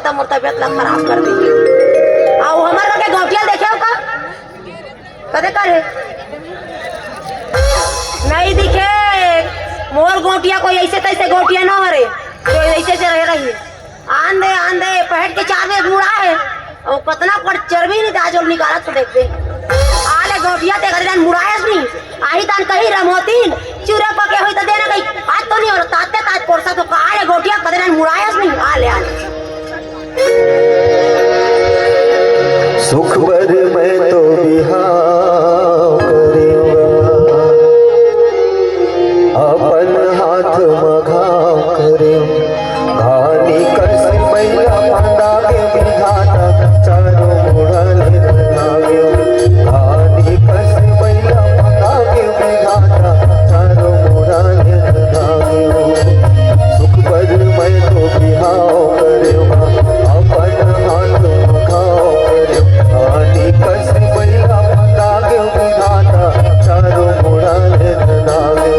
तो मोर तबियत ला खराब कर दी। आओ हमार के गौटिया देखे का कदे करे नहीं दिखे मोर गोटिया कोई ऐसे तैसे गोटिया ना हरे जो ऐसे से रह रही आन दे पहट के चार में मुड़ा है और कितना पर चर्बी नहीं ताजोल निकाला तो देखते आले गोटिया ते कर मुड़ाएस नहीं आही तान कहीं रमोतीन चूरा पके होई त देना कहीं आज तो नहीं और ताते ताज पोरसा तो काले गोटिया कदे मुड़ाएस नहीं आले आले सुख भर मैं तो बिहाव करेगा अपन हाथ मघाव करे घानी कस मैया फंदा के विधाता चारों मुड़ल नागे घानी कस मैया फंदा के विधाता चारों मुड़ल नागे सुख भर मैं तो बिहाव करेगा अपन हाथ मघाव करे घानी कस मैया फंदा के विधाता चारों मुड़ल नागे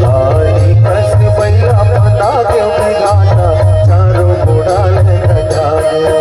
घानी कस मैया फंदा के विधाता चारों मुड़ल नागे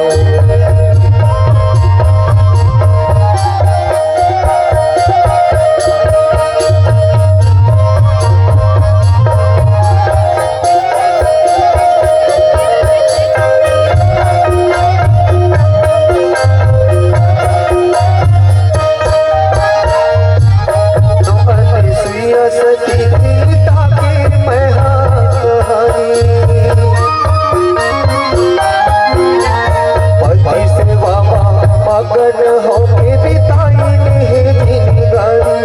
मगन होके बिताई नहीं जिंदगानी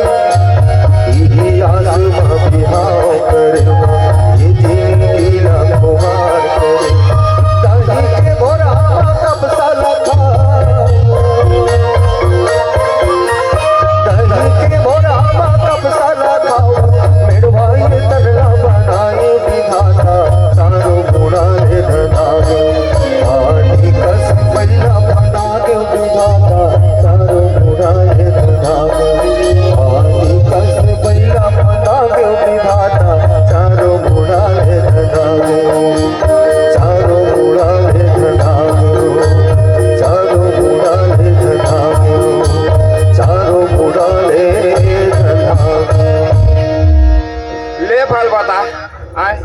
यही आसमां बिहाव करेगा ये जिंदगी ना खुमार करे दही के भोरा कब साला खा दही के भोरा कब साला खाओ मेरे भाई तगड़ा बनाए विधाता चारों गुणा रे धनागे आनी कस मैया फंदा के विधाता चारों गुणा रे धनागे आनी कस मैया फंदा के विधाता चारों गुणा रे धनागे चारों गुणा रे धनागे चारों गुणा रे धनागे चारों गुणा रे धनागे ले फल बता आए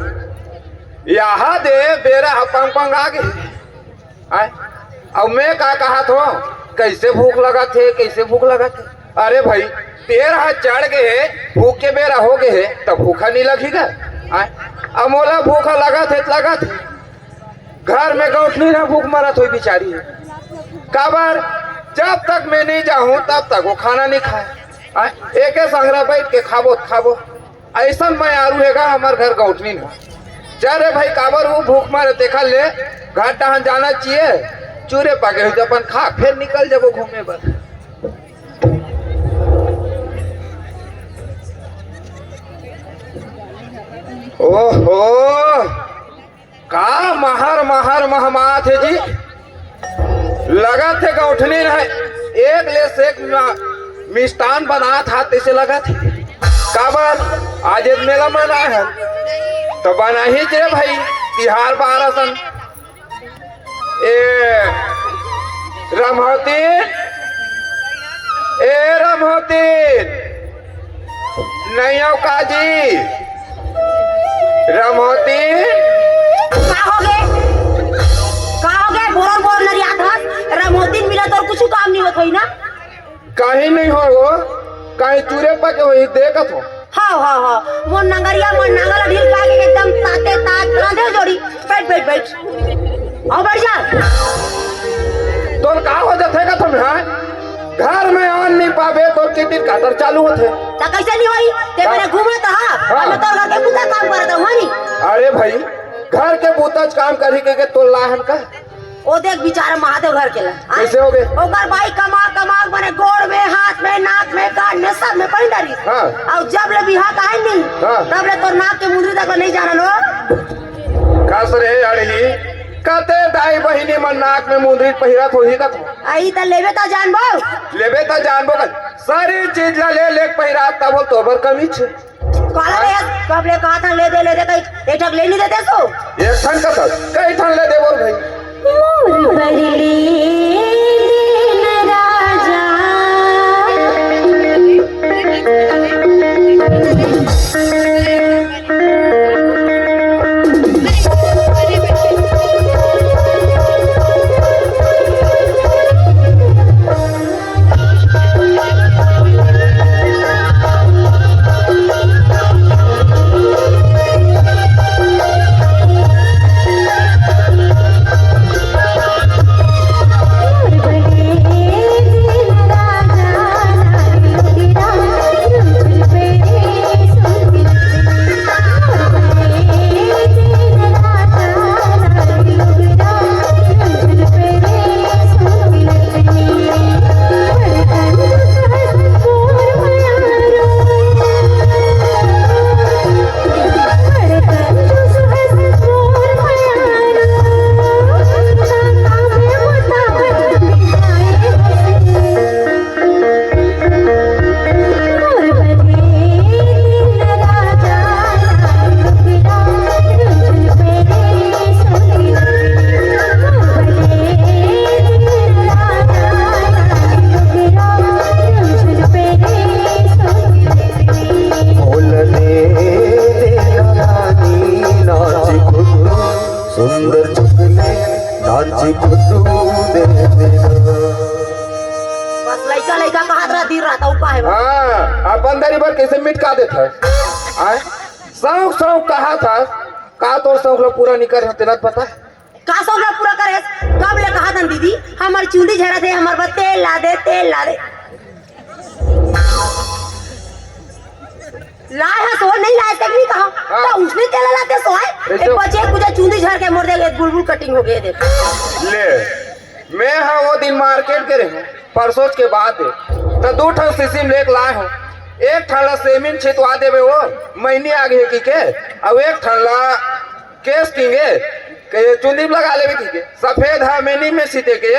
यहाँ दे बेरा पंग पंग आ गई आए अब मैं का कहा थो कैसे भूख लगा थे कैसे भूख लगा थे अरे भाई तेरा हाथ चढ़ गए भूख के बेरा हो गए तब भूखा नहीं लगेगा आए अब मोला भूखा लगा थे घर में गौठनी ना भूख मरत हुई बेचारी है काबर जब तक मैं नहीं जाऊं तब तक वो खाना नहीं खाए एक संगरा बैठ के खाबो ऐसा मैं आरूहेगा हमारे घर गौठनी ना चल रे भाई काबर वो भूख मारे देखा ले घर टहन जाना चाहिए चूरे पाके हुई अपन खा फिर निकल जब घूमे पर ओहो का महर महमा थे जी लगा थे गौठनी है एक ले से एक मिष्टान बना था तैसे लगा थे काबर आज मेला मना है तो बना ही जे भाई तिहार बारसन रमहोती नहीं आओ काजी रमहोती का हो गए बोर नरिया था रमहोती मिला तो कुछ काम नहीं होत होई ना कहीं नहीं हो कहीं चूरे पके वही देखत हो हाँ वो नंगरिया मन नांगला ढील का के एकदम ताते तात रांधे जोड़ी बैठ आओ बैठ जा तो का हो जाते का तुम है घर में आन नहीं पावे तो चिटिर काटर चालू होते ता कैसे नहीं होई ते मेरे घूमे तो हां मैं तो घर के पूरा काम करता हूं मानी अरे भाई घर के पूताज काम करी के तो लाहन का ओ देख बेचारा महादेव घर के ला कैसे हो गए ओकर भाई कमा माने गोड़ में हाथ में नाक में कान में सब में पहन डाली हां और जब ले बिहार का है नहीं तब ले तो नाक के मुंदरी तक नहीं जाना लो खास रे अड़ही कते दाई बहिनी मन नाक में मुंदरी पहिरत होही का आई त लेबे त जानबो सारी चीज ला ले पहिरा तब बोल तोबर कमी छे काला रे कब ले कहा था ले दे कई एक ठक ले नहीं देते सो एक ठन का कई ठन ले दे बोल भाई नाची खुदू दे देना। बस लड़का लड़का कहा रहा दिन रहता हूँ काहे बा? हाँ अपन दरी पर कैसे मिटका देता है आए शौक शौक कहा था का तो शौक लोग पूरा नहीं कर तेरा पता है का सब लोग पूरा करे कब ले कहा था दीदी हमार चूंदी झड़ा थे हमार बस तेल ला दे लाए है सो नहीं लाए तक नहीं कहा हाँ। तो उसने तेल लाते सो है ऐसे- एक बच्चे कुछ चूंदी झड़ के मोड़ दे बुलबुल कटिंग हो गए देख ले मैं हाँ वो दिन मार्केट के रहे परसों के बाद तो 2 ठन सीसी में लेके लाए हूँ एक ठन सेमिन छितवा देवे वो महीने आगे की के अब एक ठन केस किंगे के चुंदी में लगा लेवे की के सफेद है मैनी में सीते के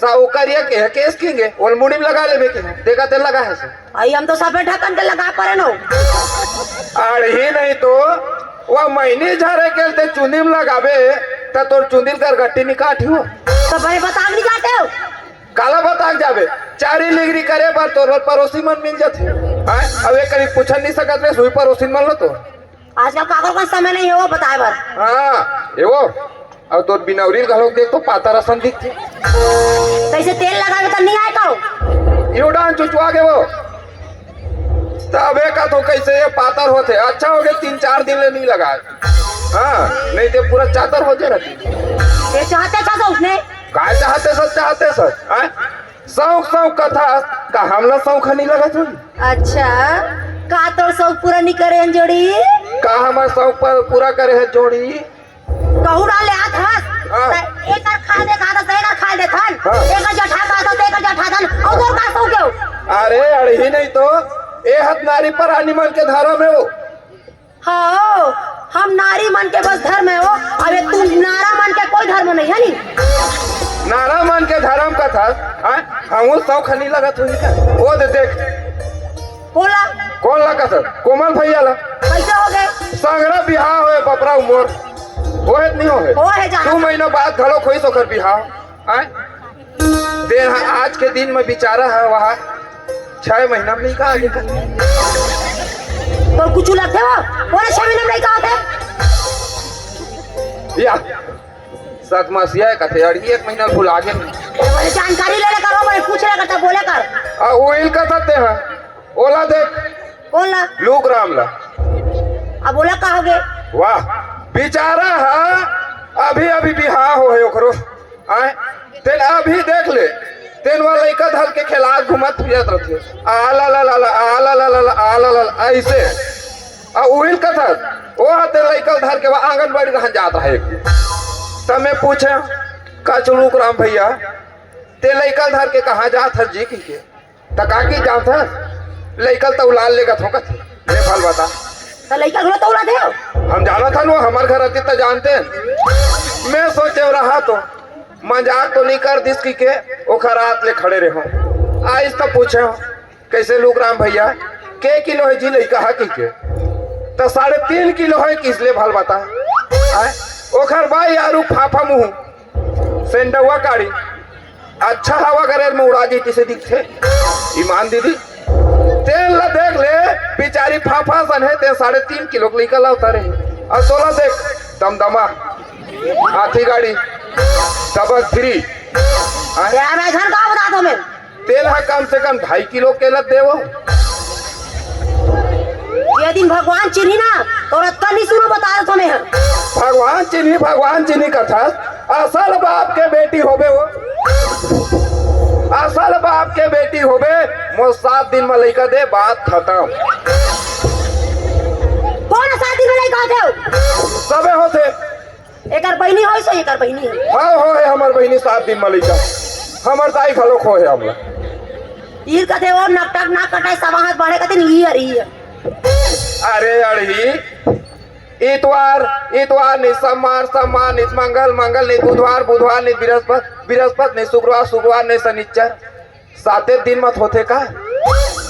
साउकरिया के है केस किंगे और मुड़ी में लगा लेवे के देखा तेल लगा है से आई हम तो सफेद ढक्कन के लगा पड़े नो ही नहीं तो वह महीने झारे के ते चुंदी में लगावे तो तोर चुंदी कर गट्टी निकाठी हो तो भाई बता नहीं जाते हो काला बताक जावे 4 डिग्री करे पर तोर पड़ोसी मन मिल जाते अब एक करीब पूछ नहीं सकत रे सुई पड़ोसी मन लो तो आजकल कागज का समय नहीं है वो बताए बार हाँ ये वो अब तोर बिनौरी घलोक देख तो पाता रसन दिखते कैसे तेल लगावे तो नहीं आए तो यू डांस चुचवा के वो तबे का तो कैसे ये पातर होते अच्छा हो गए 3-4 दिन ले नहीं लगाए हाँ नहीं तो पूरा चादर हो जाए रहती ये चाहते था तो उसने काय चाहते सर शौक शौक कथा का हमला शौक नहीं लगा थोड़ी अच्छा का तो शौक पूरा नहीं करे हैं जोड़ी का हमार शौक पर पूरा करे है जोड़ी कहू डाले हाथ हंस हाँ। एक खा दे खा दे थन हाँ। एक जठा का तो एक जठा थन और तो का शौक है अरे ही नहीं तो ए हत नारी पर animal के धर्म है वो हाँ हम नारी मन के बस धर्म है वो अबे तू नारा मन के कोई धर्म नहीं है नी नारा मन के धर्म का था हम शौक नहीं लगा थोड़ी क्या वो देख बोला कौन लगा था कोमल भैया ला कैसे हो गए संगरा बिहार होए बपरा उमर होए नहीं होए हो है जाना 2 महीना बाद घलो खोई तो कर बिहार आए देर आज के दिन में बिचारा है वहाँ 6 महीना में नहीं कहा आगे का तो कुछ लगते हो बोले 6 महीने में नहीं कहा थे या 7 मासिया का थे अड़ी 1 महीना भूल आगे बोले जानकारी ले लेकर हो बोले पूछ ले करता बोले कर ओइल का थते हैं ओला देख बोला लूक राम ला अब बोला कहोगे वाह बेचारा है अभी अभी बिहार हो है ओकरो आए तेन अभी देख ले तेन वाला लइका धर के खिलाफ घुमत फिरत रहते आला ला ला ला आला ला ला ला आला ला ला ऐसे आ उहिल का था वो हाथे लइका धर के वहाँ आंगनबाड़ी रह जाता है एक तब मैं पूछे का चलूक राम भैया ते लइका धर के कहाँ जात है जी के तका की जात है लइका तो उलाल लेगा थोकत ले फल बता तो लड़का घुला तो उड़ा दे हम जाना था नो हमारे घर आती तो जानते हैं मैं सोचे रहा तो मजाक तो नहीं कर दिस की के ओखर रात ले खड़े रहो आज तो पूछे कैसे लोग राम भैया के किलो है जी लइका है के तो 3.5 किलो है किस ले भल बता आए ओखर भाई यारू फाफा मुँह सेंडवा काड़ी अच्छा हवा करे में उड़ा जी किसे दिखते ईमान दीदी तेल ला देख ले बेचारी फाफा सन है ते 3.5 किलो निकल उतारे और तोला देख दमदमा हाथी गाड़ी डबल 3 यार मैं घर का बता दो मैं तेल है कम से कम 2.5 किलो के लत देवो ये दिन भगवान चिन्ही ना तो रत्ता नहीं सुनो बता रहा तुम्हें भगवान चिन्ही कथा असल बाप के बेटी होबे वो असल बाप के बेटी होबे मो 7 दिन में लइका दे बात खत्म कौन 7 दिन में नहीं कहते हो सबे होते एकर बहनी हो सो एकर बहनी है हाँ हो है हमार बहनी 7 दिन में लइका हमार दाई खलो खो है हमला ईर कथे और नकटक ना कटाई सब हाथ बढ़े कथे नहीं है अरे अड़ी इतवार नहीं सोमवार नहीं मंगल नहीं बुधवार नहीं बृहस्पति नहीं शुक्रवार नहीं शनिचर 7 दिन मत होते का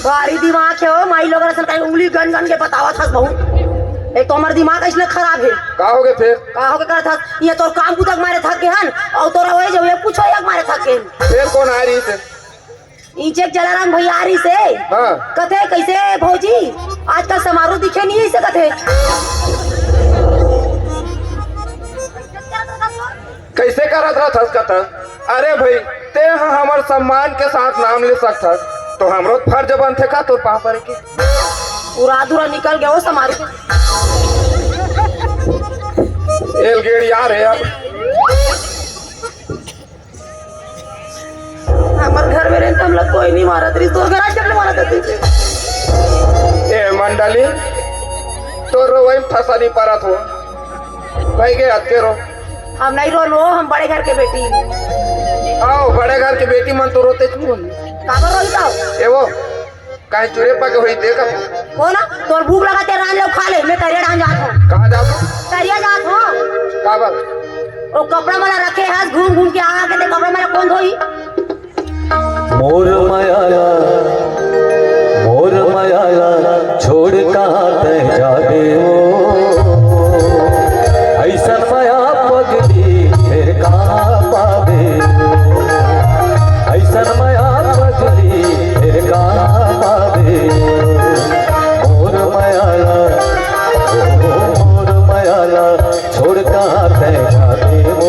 भारी दिमाग है हो माई लोग असल कहीं उंगली गन गन के बतावा था बहुत एक तो हमारा दिमाग इसलिए खराब है का होगे फिर का हो के कर था ये तो काम कुतक मारे थके हन और तोरा वही जो ये पूछो एक मारे थके फिर कौन आ रही से इंचेक जलाराम भैया आ रही से हाँ। कथे कैसे भौजी आजकल समारोह दिखे नहीं ऐसे कथे कैसे करत रहत कथा? अरे भाई ते हमार सम्मान के साथ नाम ले सकता तो हमरो फर्ज बनथे का तोर पाँव पड़े के। पूरा अधूरा निकल गया वो समारू के। एलगेड़ यार है अब हमारे घर में रहते हम लोग कोई नहीं मारा तेरी तो घर चल मारा था ए मंडली तो रोवई फंसा नहीं परत हो भाई के हद के रो। हम नहीं रो लो हम बड़े घर के बेटी आओ बड़े घर की बेटी मन तो रोते क्यों? काबर रोई जाओ ए वो कहीं चुरे पके हुई देखा हो ना तोर भूख लगा तेरे रान लो खा ले मैं तरिया डाल जात हूँ कहाँ जाओ तरिया जात हूँ काबर वो कपड़ा वाला रखे है घूम घूम के आ के दे कपड़ा वाला कौन धोई मोर मायाला छोड़ कहाँ तह जाबे हो ऐसा माया पगली फिर कहाँ पावे ऐसा माया पगली फिर कहाँ पावे मोर मायाला छोड़ कहाँ तह जाबे हो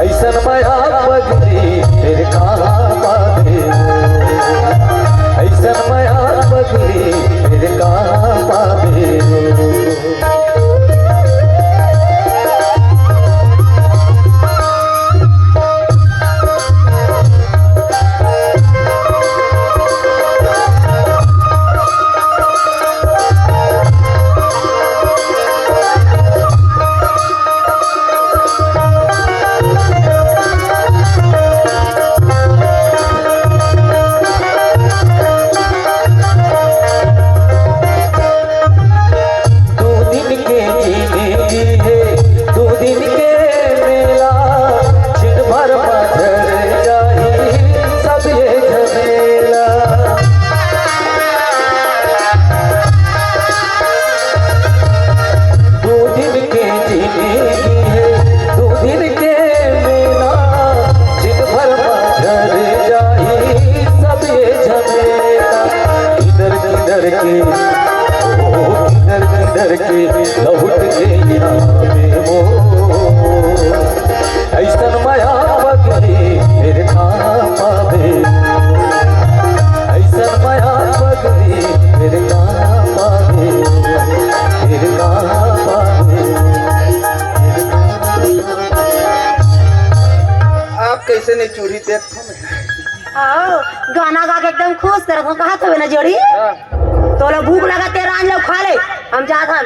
ऐसा माया पगली फिर कहाँ पावे ऐसा माया पगली फिर कहाँ पावे कैसे नहीं चूड़ी देख आओ गाना गा के एकदम खुश तरह को कहा तो ना जोड़ी तो लो भूख लगा तेरा आन लो खा ले हम जात हम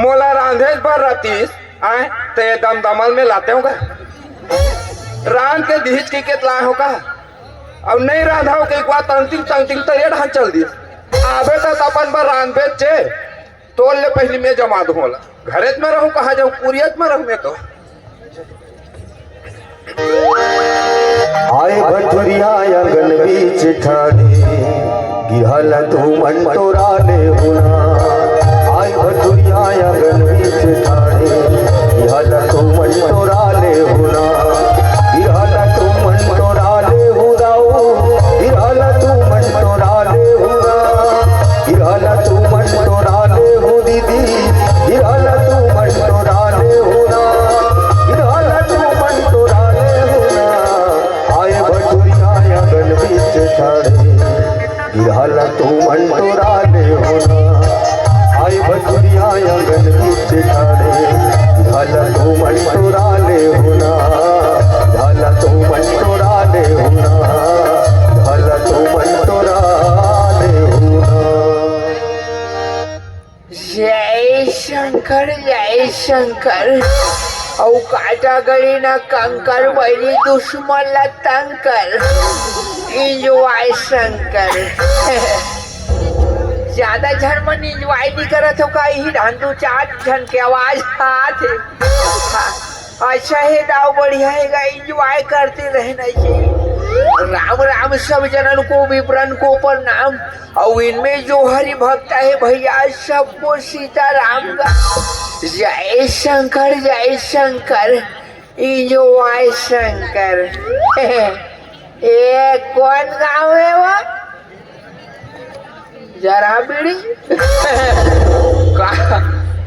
मोला रांधे पर रातीस आए ते दम दमल में लाते होगा रान के दीज की केतला होगा अब नहीं रांधा हो के एक बार तंतिंग तंतिंग तो ये ढांच चल दी आबे तो अपन पर रान बेचे तोल ले पहली में जमा दो होला घरेत में रहूं कहा जाऊं कुरियत में रहूं मैं तो आए भटुरिया आंगन बीच ठाणे गिहल तू मन तोराले होना आए भटुरिया आंगन बीच ठाणे गिहल तू मन तोराले होना गिहल तू मन तोराले होना गिहल तू मन तोराले होना गिहल तू मन तोराले हो दीदी गिहल तू मन तोराले होना गिहल तू मन तोराले होना आए भटुरिया आंगन बीच ठाणे गिरहल तू मन तोराले होना आए भटुरिया आंगन बीच ठाणे गिरहल तू मन तोराले होना गिरहल तू मन तोराले होना गिरहल तू मन तोराले होना। जय शंकर औ काटा गली ना कंकर बनी दुश्मन ला तंकर इंजॉय शंकर ज्यादा झन मन इंजॉय नहीं करत हो का ही ढांडू चार झन के आवाज हाथ अच्छा है दाव बढ़िया है इंजॉय करते रहना चाहिए। राम राम सब जनन को विप्रन को प्रणाम और इनमें जो हरि भक्त है भैया सबको सीताराम का जय शंकर इंजॉय शंकर ये कौन गाँव है वो जरा बीड़ी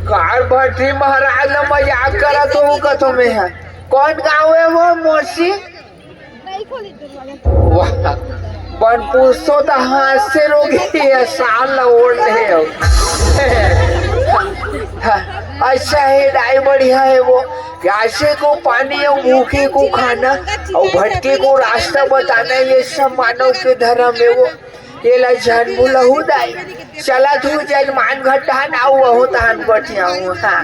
कार भट्टी महाराज ने मजाक करा तो वो कथों में है। कौन गाँव है वो मोसी? वाह बन पूछो तो हाथ से रोगी है साल ओढ़ रहे हो। अच्छा है दाई बढ़िया है वो। प्यासे को पानी और भूखे को खाना और भटके को रास्ता बताना ये सब मानव के धर्म है वो। ये ला जान बुलहु दाई चला तू जजमान घटा ना वो तहन बैठिया हूँ। हाँ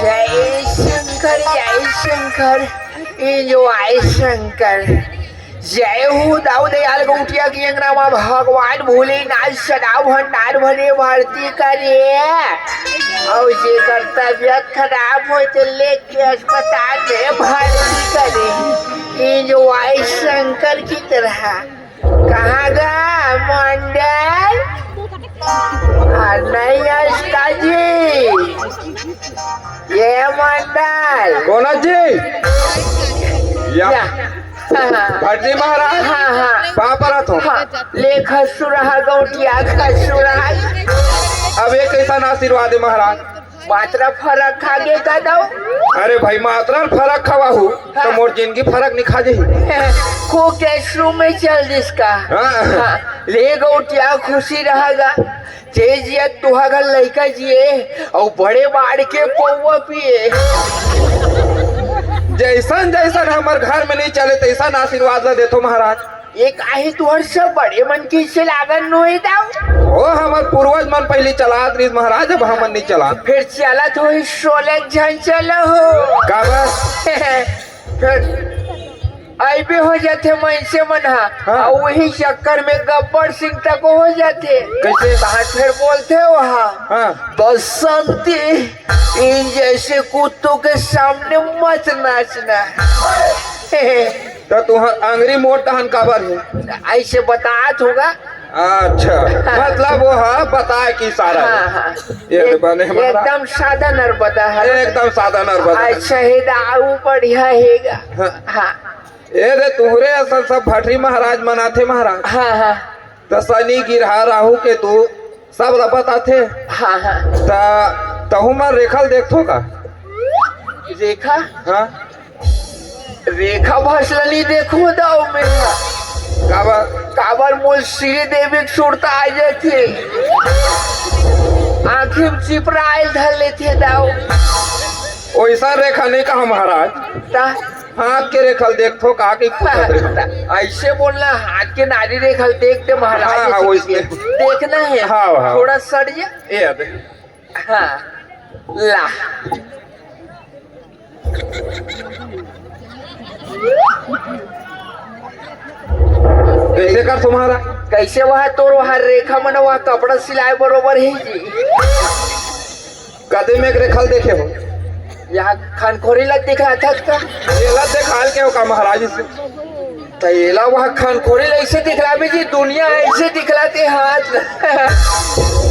जय शंकर ये जो आय शंकर जय हो दाऊ दयाल गौटिया की अंगना भगवान भोलेनाथ सदा भंडार भरे भर्ती करे और जे कर्तव्य खराब हो तो लेके अस्पताल में भर्ती करे। ये जो आय शंकर की तरह कहाँ गा मंडल नहीं अस्का जी ये मंडल कौन जी या भट्टी महाराज हाँ हाँ कहाँ पर आत हो? हाँ ले खसुरहा गौटिया खसुरहा अब ये कैसा आशीर्वाद है महाराज? मात्रा फरक खागे का दो। अरे भाई मात्रा फर्क खवा हूँ तो मोर जिंदगी फर्क नहीं खा जाही। को कैसरू में चल जिसका हाँ। ले गौटिया खुशी रहेगा तेज ये तुहागा लड़का जिए और बड़े बाड़ के पौवा पिए। जैसन जैसन हमार घर में नहीं चले तैसन आशीर्वाद ला देतो महाराज। एक आहे तुहर सब बड़े मन की से लागन नोए दाऊ ओ हमार पूर्वज मन पहले चलात रही महाराज अब हमन नहीं चला। फिर चला तो 16 जन चलो हो का बस फिर ऐबे हो जाते मन से मन हाँ। और वही चक्कर में गब्बर सिंह तक हो जाते। कैसे? कहाँ फिर बोलते हो हाँ। बसंती इन जैसे कुत्तों के सामने मत नाचना। तो तुहर अंगरी मोट टहन काबर है? ऐसे बतात होगा। अच्छा मतलब वो हाँ बताए की सारा हाँ हाँ ये बने हमारा एकदम सादा नर्मदा है एकदम सादा नर्मदा। अच्छा है दाऊ बढ़िया हैगा। हाँ। हाँ ए रे तुहरे असल सब भटरी महाराज मनाथे महाराज। हाँ हाँ तो शनि गिरहा राहु के तू सब ला बताथे। हाँ हाँ तहु मन रेखल देखथो का? रेखा हाँ रेखा भसलनी देखो दाऊ में काबर काबर मोल श्री देवी सुरता आ जाते आँखी में चिपरा आयल धर लेते दाऊ। वैसा रेखा नहीं कहा महाराज। ता हाथ के रेखल देखथो का कि खुद रेखा? ऐसे बोलना हाथ के नारी रेखल देखते महाराज। हाँ, वैसे। देखना है। हाँ, हाँ। थोड़ा सट जा। ये दे हाँ ला कैसे कर तुम्हारा? कैसे वहाँ तोर वहाँ रेखा मन वहाँ कपड़ा सिलाए बरोबर है जी। कदे में एक रेखल देखे हो? यहाँ खनखोरी लग दिखा था ये देखाल के हो का महाराज से? तैला वहाँ खनखोरी ऐसे दिखला भी जी दुनिया ऐसे दिखलाते हाथ।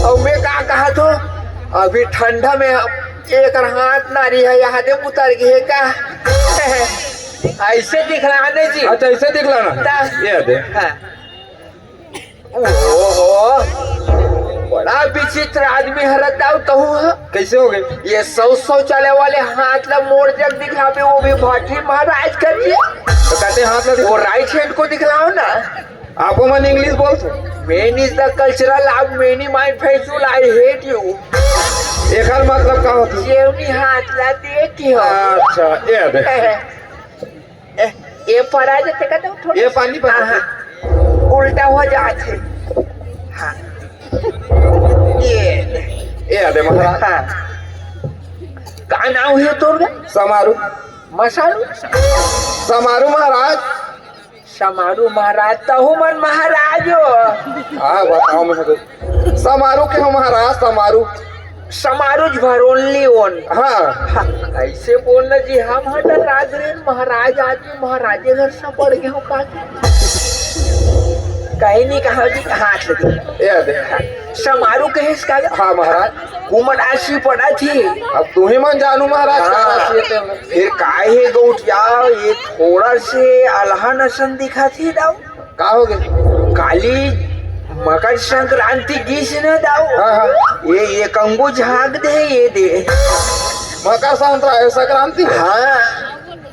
और मैं कहा तो अभी ठंडा में एक हाथ नारी है यहाँ दे उतर गए का। ऐसे दिखलाने जी। अच्छा ऐसे दिखला ना ये दे। हाँ। ओहो बड़ा विचित्र आदमी हरताऊ तो कैसे हो गए? ये 100 चले वाले हाथ ला मोड़ जग दिखलावे वो भी भट्टी महाराज कर दिए। तो कहते हाथ लगे वो राइट हैंड को दिखलाओ ना। आपो मन इंग्लिश बोलते? Main is the cultural of many my फेसुल आई हेट यू। एकर मतलब का होती? जेवनी हाथ ला देखी हो। अच्छा ये दे ये परा जाते का तो थोड़ा ये पानी पर उल्टा हो जाते। हाँ ये दे महाराज। हाँ का नाम है तोर का? समारू मसालू समारू महाराज। समारू महाराज तहु मन महाराज हो। हाँ बताओ मैं समारू के हो महाराज? समारू समारू भरोनली ओन। हाँ ऐसे बोलना जी हम हटा राजरेन महाराज आदमी महाराजे घर से पड़ गए हो का कहीं नहीं कहा जी हाथ लगे। ये दे समारू कहे इसका? हाँ महाराज कुंभ राशि पड़ा थी। अब तू ही मन जानू महाराज का राशि है तेरे। फिर काहे गौटिया ये थोड़ा से अल्हा नसन दिखा थी दाऊ। का हो गए? काली मकर संक्रांति गीस न दाऊ। हाँ हाँ ये कंगू झाग दे ये दे। मकर संक्रांति है? हाँ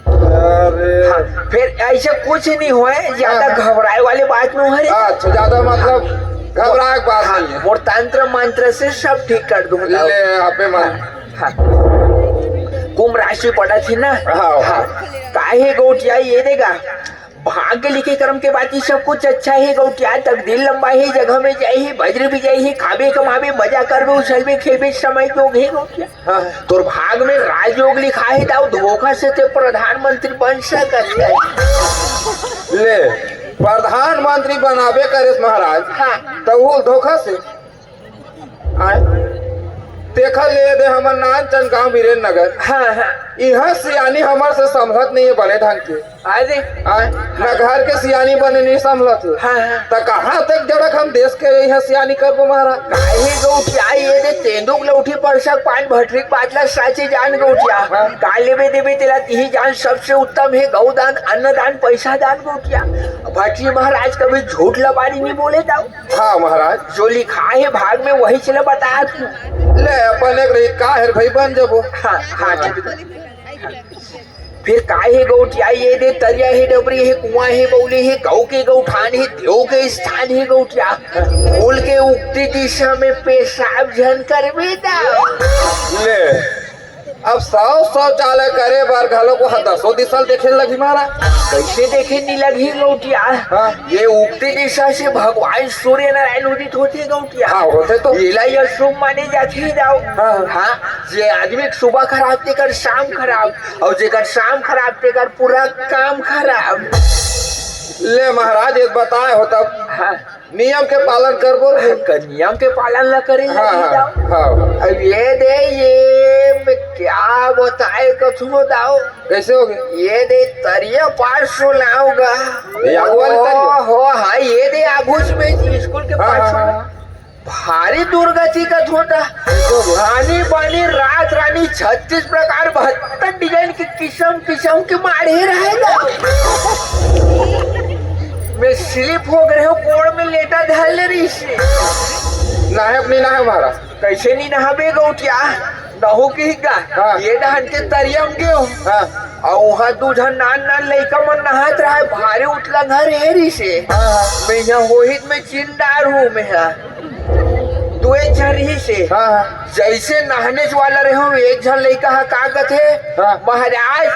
अरे हाँ, फिर ऐसे कुछ नहीं हुआ है, ज्यादा घबराए वाली बात नहीं है। अच्छा ज्यादा मतलब घबराए की बात नहीं है। और तंत्र मंत्र से सब ठीक कर दूंगा। ले आपे मन हाँ, कुंभ राशि पड़ा थी ना। हाँ, हाँ, काहे गौटिया ये देगा भाग्य लिखे कर्म के बाद ही सब कुछ अच्छा है गौटिया। तकदीर लंबा है, जगह में जाए है, वज्र भी जाए है, खाबे कमाबे मजा करबे उछलबे खेबे समय योग है गौटिया। हाँ तोर भाग में राजयोग लिखा है दाऊ। धोखा से ते प्रधानमंत्री बन सकत है। ले प्रधानमंत्री बनाबे करे महाराज। हाँ तो वो धोखा से आए देखा ले दे हमर नान चंद गाँव वीरेंद्र नगर। हाँ हाँ यहाँ सियानी हमार से समझत नहीं है बने ढंग के। अरे आए न घर के सियानी बने नहीं समझत है। हाँ हाँ तो कहाँ तक जड़क हम देश के यहाँ सियानी करबो महाराज। काहे गौटिया ये दे तेंदुक लौठी परसक पान भटरिक पातला साचे जान गौटिया। हाँ। काले में देवे तेला तिही जान सबसे उत्तम है गौदान अन्नदान पैसा दान गौटिया। भटरी महाराज कभी झूठ लबारी नहीं बोले दाऊ। हाँ महाराज जो लिखा है भाग में वही चला बता तू। ले अपन एक रही का है भाई बन जबो। हाँ हाँ फिर काहे गौटिया ये दे तरिया है डबरी है कुआं है बौली है गौ के गौठान है देव के स्थान है गौटिया। फूल के उगती दिशा में पेशाब झन कर बेटा। ले अब 100 शौचालय करे बार घालो को 10 दिशल देखे लगी महाराज। कैसे देखे नहीं लगी गौटिया। हाँ। ये उगती दिशा से भगवान सूर्य नारायण उदित होते गौटिया। हाँ होते तो लीला या शुभ माने जाते दाऊ। हाँ। हाँ जे आदमी सुबह खराब तेकर शाम खराब और जेकर शाम खराब तेकर पूरा काम खराब। ले महाराज एक बताए हो तब हाँ नियम के पालन करबो। नियम के पालन न करे हाँ हाँ हाँ अब ये दे ये मैं क्या बताए कथू दाऊ। कैसे हो गए? ये दे तरिया पास सो लाऊंगा। ये आगू वाली तरिया? हो हाँ ये दे आगूच में स्कूल के हाँ, पास हाँ, सो भारी दुर्गति का होता। रानी बानी रात रानी 36 प्रकार 72 डिजाइन के किस्म किस्म के मारे रहेगा। मैं स्लिप हो गए हो कोड़ में लेटा धल रही से। नाहे अपनी नाहे हमारा कैसे नहीं नहाबे गौटिया नहो की गा। हाँ। ये डहन के तरियम के हो। हाँ और वहाँ दूधा नान नान लइका मन नहात रहा है भारी उठला घर हेरी से। हाँ मैं यहाँ होहित में चिंदार हूँ मैं यहाँ दो एक जन ही से। हाँ जैसे नहाने वाला रहे हो एक जन लइका है कागत है। हाँ। महाराज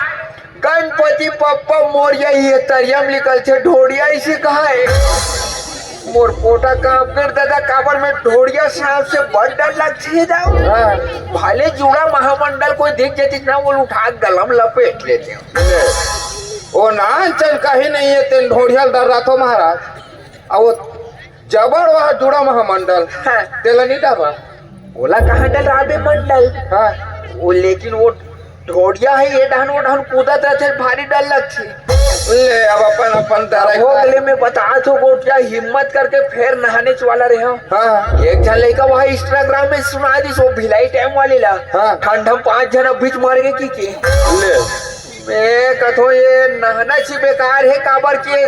गणपति पप्पा मोरिया ये तरियम निकल थे ढोड़िया इसे कहा है। मोर पोटा काम कर दादा काबर में ढोड़िया सांप से बड़ डर लगती है दाऊ। हाँ भाले जुड़ा महामंडल कोई देख जाती ना वो उठा गलम लपेट लेते हो। ले ओ नान चल कहीं नहीं है तेन ढोढ़ियल डर रहा था महाराज। और वो जबर वहाँ जुड़ा महामंडल हाँ। तेला नहीं डरा। बोला कहाँ डल रहा बे मंडल। हाँ वो लेकिन वो ढोड़िया है ये डहन वो डहन कूदत रहते भारी डर लगती। ले अब अपन अपन डरा हो गले में बता तो गोटिया हिम्मत करके फिर नहाने वाला रहे हो। हाँ एक जन लड़का वहाँ इंस्टाग्राम में सुना दी सो भिलाई टाइम वाली ला। हाँ। ठंड हम 5 जन बीच मार गए की ले मैं कथो ये नहाना ची बेकार है काबर के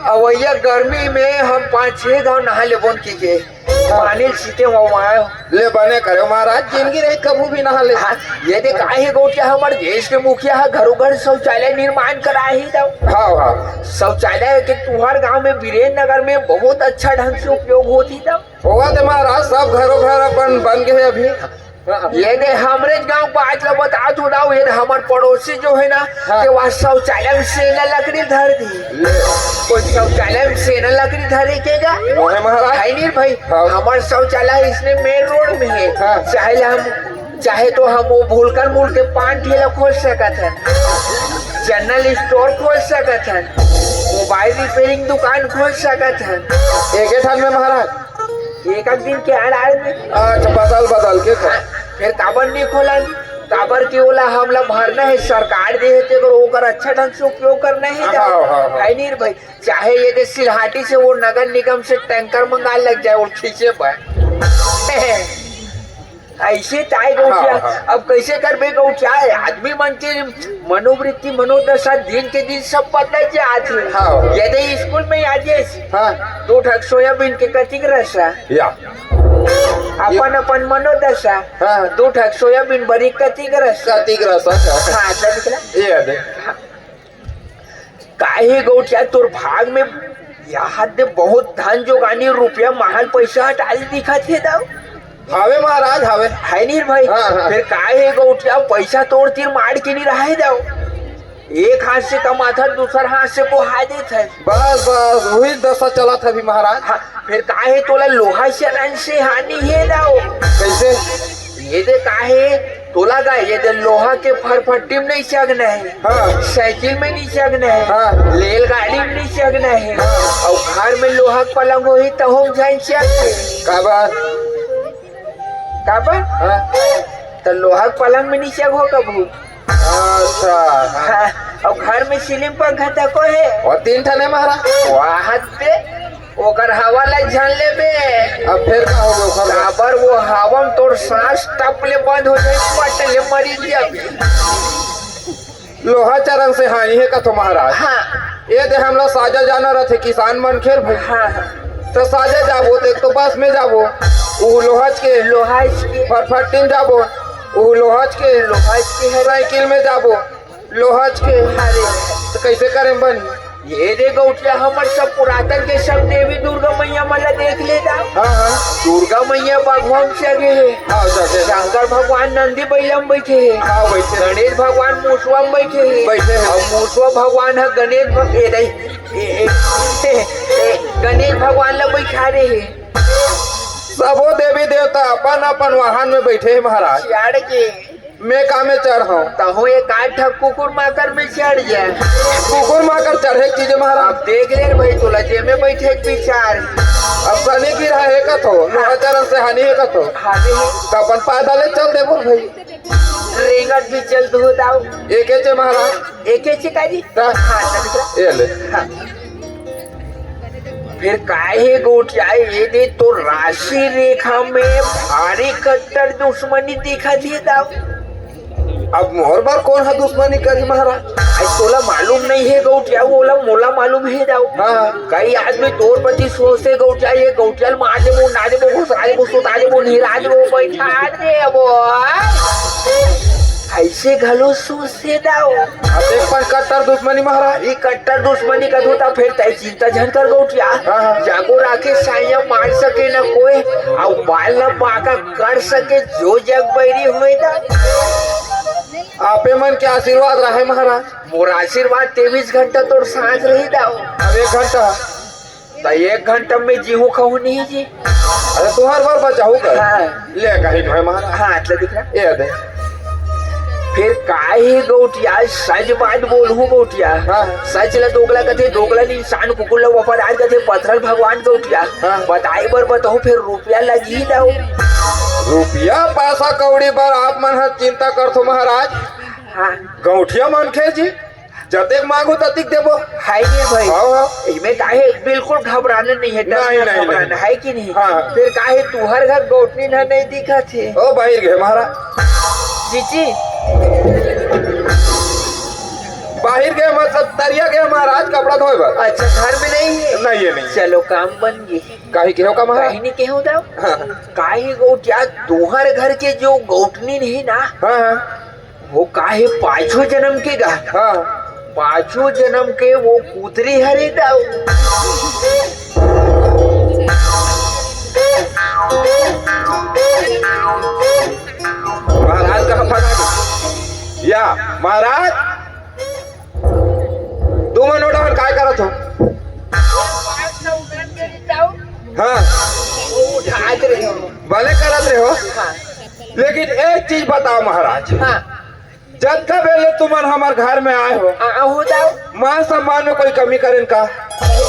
अवैया गर्मी में हम 5-6 गाँव नहा ले बोन की पानी सीते वहाँ। ले बने करे महाराज जिंदगी रही कभी भी नहा ले। हाँ, ये देख काहे गौटिया हमारे देश के मुखिया है घरों घर शौचालय निर्माण करा ही दो। हाँ हाँ शौचालय के तुम्हारे गांव में वीरेंद्र नगर में बहुत अच्छा ढंग से उपयोग होती तब। होगा तो महाराज सब घरों घर अपन बन गए अभी। ये दे हमरे गांव को आज लोग बता छुड़ाओ ये हमारे पड़ोसी जो है ना हाँ। कि वहाँ शौचालय में सेना लकड़ी धर दी। ले कोई शौचालय में सेना लकड़ी धरे केगा वो है महाराज। है नहीं भाई। हाँ। हमारे शौचालय इसने मेन रोड में है। हाँ। चाहे तो हम वो भूलकर मूल के पान ठेला खोल सकत है जनरल स्टोर खोल सकत है मोबाइल रिपेयरिंग दुकान खोल सकत है एक ठान में महाराज एक दिन के आड़ में। अच्छा बदल के कर। फिर काबर नहीं खोला काबर के ओला हमला भरना है सरकार दे है ओकर अच्छा ढंग से उपयोग करना है। हाँ। है नहीं भाई चाहे ये दे सिलहाटी से वो नगर निगम से टैंकर मंगा लग जाए और खींचे पर ऐसे ताई गौटिया हाँ, हाँ। अब कैसे करबे गौटिया आदमी मन के मनोवृत्ति मनोदशा दिन के दिन सब बदल जाते हाँ। यदि स्कूल में आज हाँ 2 ठक सोयाबीन के कतिक रसा या अपन अपन मनोदशा हाँ। 2 ठक सोयाबीन बड़ी कतिक रसा कतिक रस हाँ अच्छा दिखला ये दे काहे गौटिया तोर भाग में यहाँ दे बहुत धन जोगानी रुपया महल पैसा हटाल दिखा थे दाऊ हावे महाराज हावे है नहीं भाई हाँ, हाँ। फिर काहे गौटिया पैसा तोड़ तीर मार के नहीं रहे दाऊ एक हाथ से कमाता दूसरा हाथ से बोहा देता है बस बस वही दशा चला था अभी महाराज हाँ, फिर काहे तोला लोहा चलन से हानि है दाऊ कैसे ये दे काहे तोला का ये दे लोहा के फरफट्टी में नहीं सकना है हाँ साइकिल में नहीं सकना है हाँ। रेलगाड़ी में नहीं सकना है और घर में लोहा का पलंग हो तो हम जान सकते का बात काबर हाँ तो लोहा का पलंग में नहीं सक हो कबू अच्छा हाँ। और घर में सीलिंग पंखा तक है और 3 ठने महाराज वहां पे ओकर हवा लग जान ले बे अब फिर का होगा ओकर बाद? काबर वो हवा में तोर सांस टपले बंद हो जाए पटले मरी जाबे लोहा चरण से हानि है का तो महाराज हाँ ये दे हमला साजा जाना रहे किसान मन खेर भाई हाँ तो साजा जाबो तो एक तो बस में जाबो ऊ लोहज के लोहा इसके फटफटिन जाबो ऊ लोहज के लोहा इसके है साइकिल में जाबो लोहज के अरे तो कैसे करें बनी ये दे गौटिया हमर सब पुरातन के सब देवी दुर्गा मैया मला देख ले दा हाँ हाँ दुर्गा मैया भगवान से आगे है हाँ जगह शंकर भगवान नंदी बैला में बैठे है हाँ बैठे गणेश भगवान मूसवा में बैठे है बैठे हैं। और मूसवा भगवान है गणेश भगवान ला बैठा रहे है सबो देवी देवता अपन अपन वाहन में बैठे हैं महाराज चढ़ के मैं का में चढ़ हूँ तहो एक आठ कुकुर माकर में चढ़ जाए कुकुर माकर चढ़े चीज महाराज अब देख ले भाई तोला जे में बैठे एक विचार अब सनी की रहे का तो लोहा चरण से हानि है का तो हाथे तो अपन पैदल चल दे बोल भाई रेंगट भी चल दो दाऊ एक चे महाराज एक चिकारी दा। हाँ चल ये ले हाँ। फिर काहे गोटिया ये दे तो राशि रेखा में भारी कट्टर दुश्मनी दिखा दिए दाऊ अब मोहर बार कौन है दुश्मनी करी महाराज आज तोला मालूम नहीं है गौटिया बोला मोला मालूम है दाऊ हाँ। कई आदमी तोर प्रति सोचते गौटिया ये गौटिया मार दे वो ना दे वो घुसा दे वो सुता दे वो नीला दे वो बैठा दे वो ऐसे घलो सोचते दाऊ अब एक पर कट्टर दुश्मनी महाराज ये कट्टर दुश्मनी का होता फिर तय चिंता झन कर गौटिया हाँ। जागो राखे साया मार सके न कोई और बाल न पाका कर सके जो जग बैरी होए दा आपे मन के आशीर्वाद रहे महाराज मोर आशीर्वाद 23 घंटा तोर सांस रही दाओ अब 1 घंटा तो 1 घंटा में जीहू कहू नहीं जी अरे तुहार बार बचाऊ कर हाँ। ले कहीं है महाराज हाँ अच्छा दिख रहा ये दे फिर काहे गौटिया सच बात बोलू गौटिया हाँ। सच ला दोगला कथे दोगला इंसान कुकुर ला वफादार कथे पत्थर भगवान गौटिया हाँ। बताई बर बताओ फिर रुपया लगी दाओ रुपया पैसा कौड़ी पर आप मन हर चिंता करथो महाराज हाँ गौठिया मन खे जी जतेक मांगो ततिक देबो है नहीं भाई हाँ हाँ इसमें काहे बिल्कुल घबराना नहीं है डरना नहीं, नहीं, घबराना नहीं। है कि नहीं हाँ। फिर काहे तुहर घर गौटनी ना नहीं दिखा थे ओ बाहर गए महाराज जीजी बाहर गए मतलब तरिया गए महाराज कपड़ा धोए बर अच्छा घर में नहीं है नहीं है नहीं चलो काम बन गई काहे के हो का महाराज काहे नहीं केहू दाओ हाँ काहे गौटिया तुहर घर के जो गौटनी नहीं ना हाँ हाँ वो काहे पांचों जन्म के गा हाँ पांचों जन्म के वो पुत्री हरे दाओ महाराज कहाँ फंसा गए या महाराज 2 मिनट और काय करत हो हाँ उठात रहे हो भले करत रहे हो हाँ लेकिन एक चीज बताओ महाराज हाँ जब का बेले तुमन हमार घर में आए हो हो दाओ मान सम्मान में कोई कमी करें का